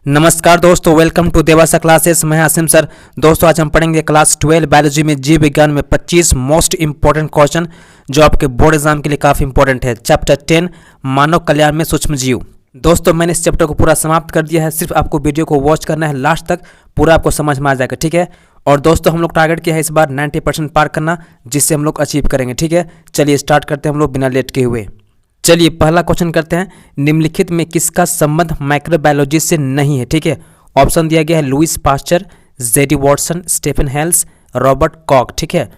नमस्कार दोस्तों, welcome to देवासा classes. मैं आसिम सर। दोस्तों आज हम पढ़ेंगे क्लास 12 बायोलॉजी में जीव विज्ञान में 25 मोस्ट इंपॉर्टेंट क्वेश्चन जो आपके बोर्ड एग्जाम के लिए काफ़ी इंपॉर्टेंट है। चैप्टर 10 मानव कल्याण में सूक्ष्म जीव। दोस्तों मैंने इस चैप्टर को पूरा समाप्त कर दिया है, सिर्फ आपको वीडियो को वॉच करना है, लास्ट तक पूरा आपको समझ में आ जाएगा। ठीक है। और दोस्तों हम लोग टारगेट किया है इस बार 90% पार करना, जिससे हम लोग अचीव करेंगे। ठीक है, चलिए स्टार्ट करते हैं हम लोग बिना लेट के हुए। चलिए पहला क्वेश्चन करते हैं, निम्नलिखित में किसका संबंध माइक्रोबायोलॉजी से नहीं है। ठीक है, ऑप्शन दिया गया है Louis Pasteur, J D Watson, Stephen Hales, Robert Koch. ठीक है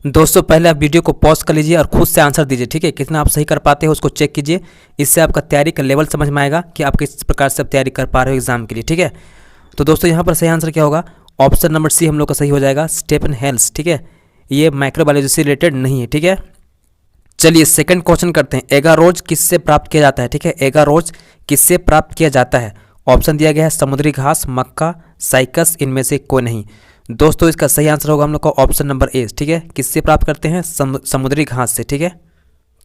दोस्तों, पहले आप वीडियो को पॉज कर लीजिए और खुद से आंसर दीजिए। ठीक है, कितना आप सही कर पाते हो उसको चेक कीजिए, इससे आपका तैयारी का लेवल समझ में आएगा कि आप किस प्रकार से तैयारी कर पा रहे हो एग्जाम के लिए। ठीक है, तो दोस्तों यहाँ पर सही आंसर क्या होगा? ऑप्शन नंबर सी हम लोग का सही हो जाएगा, स्टीफन हेल्स। ठीक है, ये माइक्रोबायोलॉजी से रिलेटेड नहीं है। ठीक है, चलिए सेकंड क्वेश्चन करते हैं, एगारोज किससे प्राप्त किया जाता है। ठीक है, एगारोज किससे प्राप्त किया जाता है? ऑप्शन दिया गया है समुद्री घास, मक्का, साइकस, इनमें से कोई नहीं। दोस्तों इसका सही आंसर होगा हम लोग का ऑप्शन नंबर ए। ठीक है, किससे प्राप्त करते हैं? समुद्री घास से। ठीक है,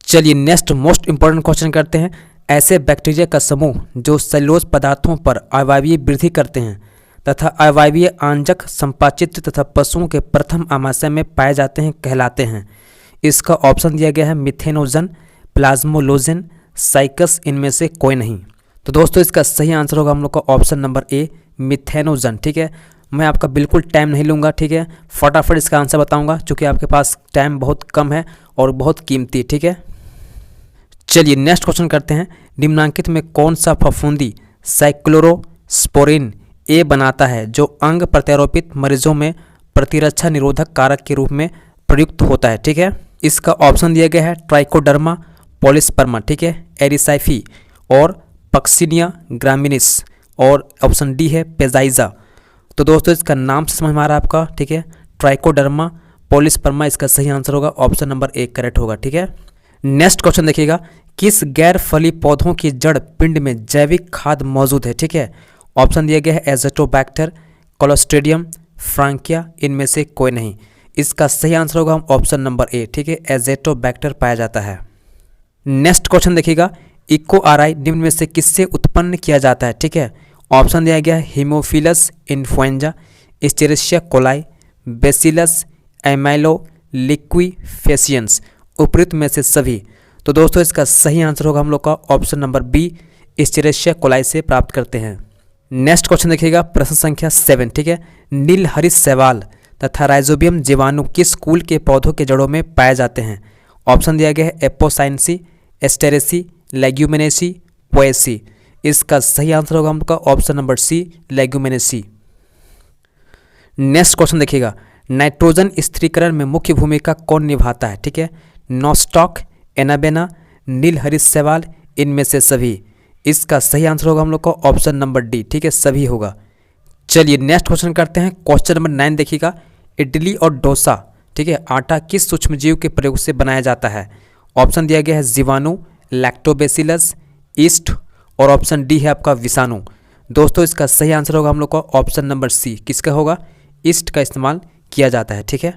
चलिए नेक्स्ट मोस्ट इंपॉर्टेंट क्वेश्चन करते हैं, ऐसे बैक्टीरिया का समूह जो सेलुलोज पदार्थों पर अवायवीय वृद्धि करते हैं तथा अवायवीय आंजक संपाचित्र तथा पशुओं के प्रथम आमाशय में पाए जाते हैं कहलाते हैं। इसका ऑप्शन दिया गया है मिथेनोजन, प्लाज्मोलोजन, साइकस, इनमें से कोई नहीं। तो दोस्तों इसका सही आंसर होगा हम लोग का ऑप्शन नंबर ए, मिथेनोजन। ठीक है, मैं आपका बिल्कुल टाइम नहीं लूँगा। ठीक है, फटाफट इसका आंसर बताऊंगा क्योंकि आपके पास टाइम बहुत कम है और बहुत कीमती। ठीक है, चलिए नेक्स्ट क्वेश्चन करते हैं, निम्नांकित में कौन सा फफूंदी साइक्लोरोस्पोरिन ए बनाता है जो अंग प्रत्यारोपित मरीजों में प्रतिरक्षा निरोधक कारक के रूप में प्रयुक्त होता है। ठीक है, इसका ऑप्शन दिया गया है ट्राइकोडर्मा, पॉलिस्पर्मा, ठीक है, एरिसाइफी और पक्सिनिया ग्रामिनिस, और ऑप्शन डी है पेजाइजा। तो दोस्तों इसका नाम से समझ में आ रहा है आपका। ठीक है, ट्राइकोडर्मा, पॉलिस्पर्मा इसका सही आंसर होगा, ऑप्शन नंबर ए करेक्ट होगा। ठीक है, नेक्स्ट क्वेश्चन देखिएगा, किस गैर फली पौधों की जड़ पिंड में जैविक खाद मौजूद है। ठीक है, ऑप्शन दिया गया है एजोटोबैक्टर, कोलोस्ट्रिडियम, फ्रांकिया, इनमें से कोई नहीं। इसका सही आंसर होगा ऑप्शन नंबर ए। ठीक है, एजेटोबैक्टर पाया जाता है। नेक्स्ट क्वेश्चन देखिएगा, इकोआरआई निम्न में से किससे उत्पन्न किया जाता है। ठीक है, ऑप्शन दिया गया है हीमोफिलस इन्फ्लुएंजा, एस्चेरिशिया कोलाई, बेसिलस एमाइलो लिक्विफेशियंस, उपयुक्त में से सभी। तो दोस्तों इसका सही आंसर होगा हम लोग का ऑप्शन नंबर बी, एस्चेरिशिया कोलाई से प्राप्त करते हैं। नेक्स्ट क्वेश्चन देखिएगा, प्रश्न संख्या 7। ठीक है, नीलहरित शैवाल तथा राइजोबियम जीवाणु किस कुल के पौधों के जड़ों में पाए जाते हैं? ऑप्शन दिया गया है एपोसाइनेसी, एस्टेरेसी, लेग्यूमिनेसी, पोएसी। इसका सही आंसर होगा हम लोग का option number C, Leguminosae. Next question देखिएगा, नाइट्रोजन स्थिरीकरण में मुख्य भूमिका कौन निभाता है? ठीक है, नॉस्टॉक, एनाबेना, नीलहरित शैवाल, इनमें से सभी। इसका सही आंसर होगा हम लोग का ऑप्शन नंबर डी। ठीक है, सभी होगा। चलिए नेक्स्ट क्वेश्चन करते हैं, क्वेश्चन नंबर 9 देखिएगा, इडली और डोसा, ठीक है, आटा किस सूक्ष्मजीव के प्रयोग से बनाया जाता है? ऑप्शन दिया गया है जीवाणु, लैक्टोबैसिलस, ईस्ट, और ऑप्शन डी है आपका विषाणु। दोस्तों इसका सही आंसर होगा हम लोग का ऑप्शन नंबर सी, किसका होगा? ईस्ट का इस्तेमाल किया जाता है। ठीक है,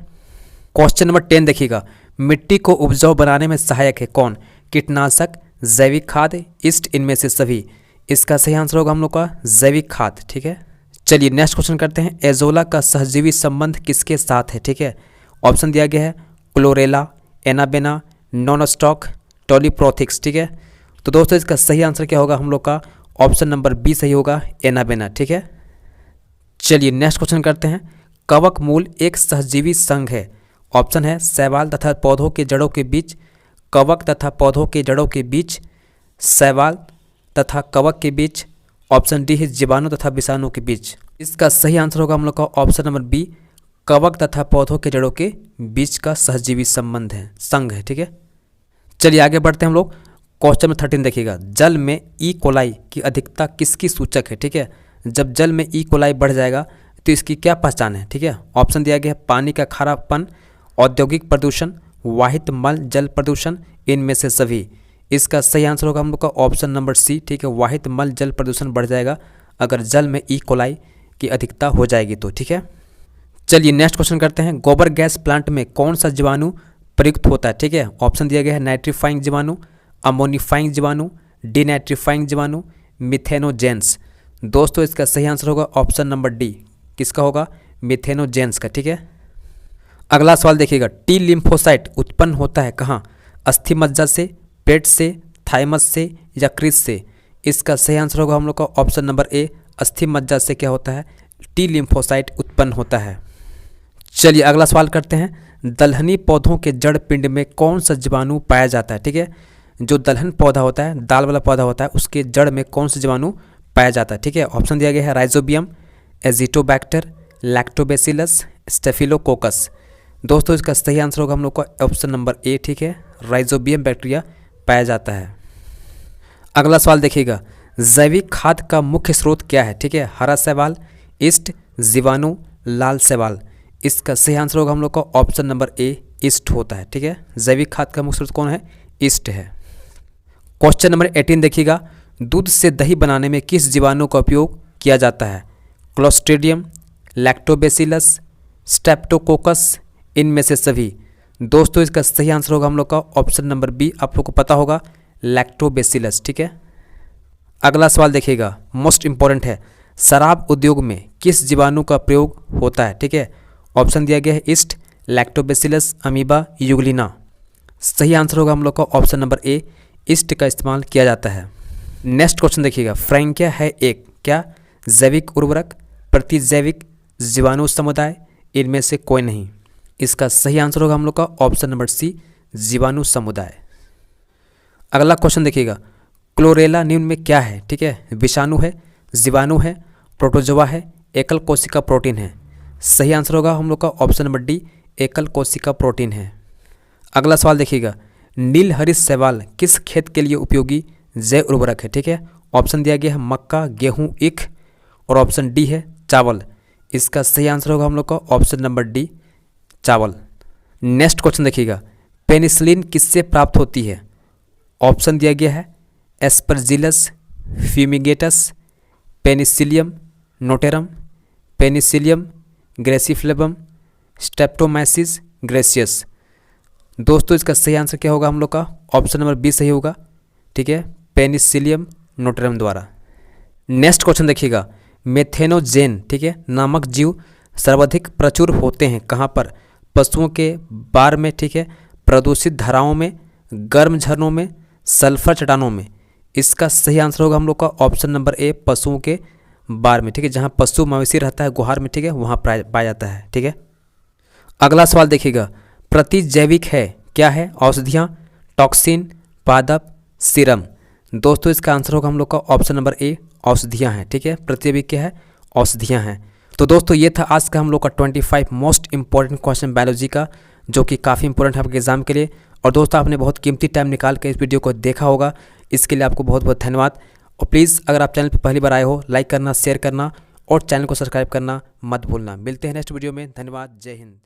क्वेश्चन नंबर 10 देखिएगा, मिट्टी को उपजाऊ बनाने में सहायक है कौन? कीटनाशक, जैविक खाद, ईस्ट, इनमें से सभी। इसका सही आंसर होगा हम लोग का जैविक खाद। ठीक है, चलिए नेक्स्ट क्वेश्चन करते हैं, एजोला का सहजीवी संबंध किसके साथ है? ठीक है, ऑप्शन दिया गया है क्लोरेला, एनाबेना, नॉनस्टॉक, टोलीप्रोथिक्स। ठीक है, तो दोस्तों इसका सही आंसर क्या होगा हम लोग का? ऑप्शन नंबर बी सही होगा, एनाबेना। ठीक है, चलिए नेक्स्ट क्वेश्चन करते हैं, कवक मूल एक सहजीवी संघ है। ऑप्शन है शैवाल तथा पौधों के जड़ों के बीच, कवक तथा पौधों के जड़ों के बीच, शैवाल तथा कवक के बीच, ऑप्शन डी है जीवाणु तथा विषाणु के बीच। इसका सही आंसर होगा हम लोग का ऑप्शन नंबर बी, कवक तथा पौधों के जड़ों के बीच का सहजीवी संबंध है, संघ है। ठीक है, चलिए आगे बढ़ते हैं हम लोग, क्वेश्चन नंबर 13 देखिएगा, जल में ई कोलाई की अधिकता किसकी सूचक है? ठीक है, जब जल में ई कोलाई बढ़ जाएगा तो इसकी क्या पहचान है? ठीक है, ऑप्शन दिया गया है पानी का खारापन, औद्योगिक प्रदूषण, वाहित मल जल प्रदूषण, इनमें से सभी। इसका सही आंसर होगा हम लोग का ऑप्शन नंबर सी। ठीक है, वाहित मल जल प्रदूषण बढ़ जाएगा अगर जल में ई कोलाई की अधिकता हो जाएगी तो। ठीक है, चलिए नेक्स्ट क्वेश्चन करते हैं, गोबर गैस प्लांट में कौन सा जीवाणु प्रयुक्त होता है? ठीक है, ऑप्शन दिया गया है नाइट्रीफाइंग जीवाणु, अमोनिफाइंग जीवाणु, डीनाइट्रीफाइंग जीवाणु, मिथेनोजेंस। दोस्तों इसका सही आंसर होगा ऑप्शन नंबर डी। किसका होगा? मिथेनोजेंस का। ठीक है, अगला सवाल देखिएगा, टी लिम्फोसाइट उत्पन्न होता है कहाँ? अस्थि मज्जा से, पेट से, थाइमस से या क्रीज से? इसका सही आंसर होगा हम लोग का ऑप्शन नंबर ए, अस्थि मज्जा से क्या होता है? टी लिम्फोसाइट उत्पन्न होता है। चलिए अगला सवाल करते हैं, दलहनी पौधों के जड़ पिंड में कौन सा जीवाणु पाया जाता है? ठीक है, जो दलहन पौधा होता है, दाल वाला पौधा होता है, उसके जड़ में कौन सा जीवाणु पाया जाता है? ठीक है, ऑप्शन दिया गया है राइजोबियम, एजिटोबैक्टर, लैक्टोबैसिलस, स्टेफिलोकोकस। दोस्तों इसका सही आंसर होगा हम लोग का ऑप्शन नंबर ए। ठीक है, राइजोबियम बैक्टीरिया पाया जाता है। अगला सवाल देखिएगा, जैविक खाद का मुख्य स्रोत क्या है? ठीक है, हरा शैवाल, ईस्ट, जीवाणु, लाल शैवाल। इसका सही आंसर होगा हम लोग का ऑप्शन नंबर ए, ईस्ट होता है। ठीक है, जैविक खाद का मुख्य स्रोत कौन है? ईस्ट है। क्वेश्चन नंबर 18 देखिएगा, दूध से दही बनाने में किस जीवाणु का उपयोग किया जाता है? क्लोस्ट्रीडियम, लैक्टोबैसिलस, स्ट्रेप्टोकोकस, इनमें से सभी? दोस्तों इसका सही आंसर होगा हम लोग का ऑप्शन नंबर बी, आप लोग को पता होगा, लैक्टोबैसिलस। ठीक है, अगला सवाल देखिएगा, मोस्ट इंपॉर्टेंट है, शराब उद्योग में किस जीवाणु का प्रयोग होता है? ठीक है, ऑप्शन दिया गया है ईस्ट, लैक्टोबैसिलस, अमीबा, यूग्लिना। सही आंसर होगा हम लोग का ऑप्शन नंबर ए, ईस्ट का इस्तेमाल किया जाता है। नेक्स्ट क्वेश्चन देखिएगा, फ्रैंकिया है एक क्या? जैविक उर्वरक, प्रतिजैविक, जीवाणु समुदाय, इनमें से कोई नहीं? इसका सही आंसर होगा हम लोग का ऑप्शन नंबर सी, जीवाणु समुदाय। अगला क्वेश्चन देखिएगा, क्लोरेला निम्न में क्या है? ठीक है, विषाणु है, जीवाणु है, प्रोटोजोआ है, एकल कोशिका प्रोटीन है? सही आंसर होगा हम लोग का ऑप्शन नंबर डी, एकल कोशिका प्रोटीन है। अगला सवाल देखिएगा, नीलहरित शैवाल किस खेत के लिए उपयोगी जैव उर्वरक है? ठीक है, ऑप्शन दिया गया है मक्का, गेहूँ, ईख, और ऑप्शन डी है चावल। इसका सही आंसर होगा हम लोग का ऑप्शन नंबर डी, चावल। नेक्स्ट क्वेश्चन देखिएगा, पेनिसिलिन किससे प्राप्त होती है? ऑप्शन दिया गया है Aspergillus fumigatus, Penicillium notatum, Penicillium griseofulvum, Streptomyces griseus. दोस्तों इसका सही आंसर क्या होगा हम लोग का? ऑप्शन नंबर बी सही होगा। ठीक है, पेनिसिलियम नोटेरम द्वारा। नेक्स्ट क्वेश्चन देखिएगा, मेथेनोजेन, ठीक है, नामक जीव सर्वाधिक प्रचुर होते हैं कहाँ पर? पशुओं के बार में, ठीक है, प्रदूषित धाराओं में, गर्म झरनों में, सल्फर चट्टानों में? इसका सही आंसर होगा हम लोग का ऑप्शन नंबर ए, पशुओं के बार में। ठीक है, जहाँ पशु मवेशी रहता है गुहार में, ठीक है, वहाँ पाया जाता है। ठीक है, अगला सवाल देखिएगा, प्रतिजैविक है क्या है? औषधियाँ, टॉक्सिन, पादप, सीरम? दोस्तों इसका आंसर होगा हम लोग का ऑप्शन नंबर ए, औषधियाँ हैं। ठीक है, प्रतिजैविक क्या है? औषधियाँ हैं। तो दोस्तों ये था आज का हम लोग का 25 मोस्ट इंपॉर्टेंट क्वेश्चन बायोलॉजी का, जो कि काफ़ी इंपॉर्टेंट है आपके एग्जाम के लिए। और दोस्तों आपने बहुत कीमती टाइम निकाल कर इस वीडियो को देखा होगा, इसके लिए आपको बहुत बहुत धन्यवाद। और प्लीज़ अगर आप चैनल पर पहली बार आए हो, लाइक करना, शेयर करना और चैनल को सब्सक्राइब करना मत भूलना। मिलते हैं नेक्स्ट वीडियो में। धन्यवाद, जय हिंद।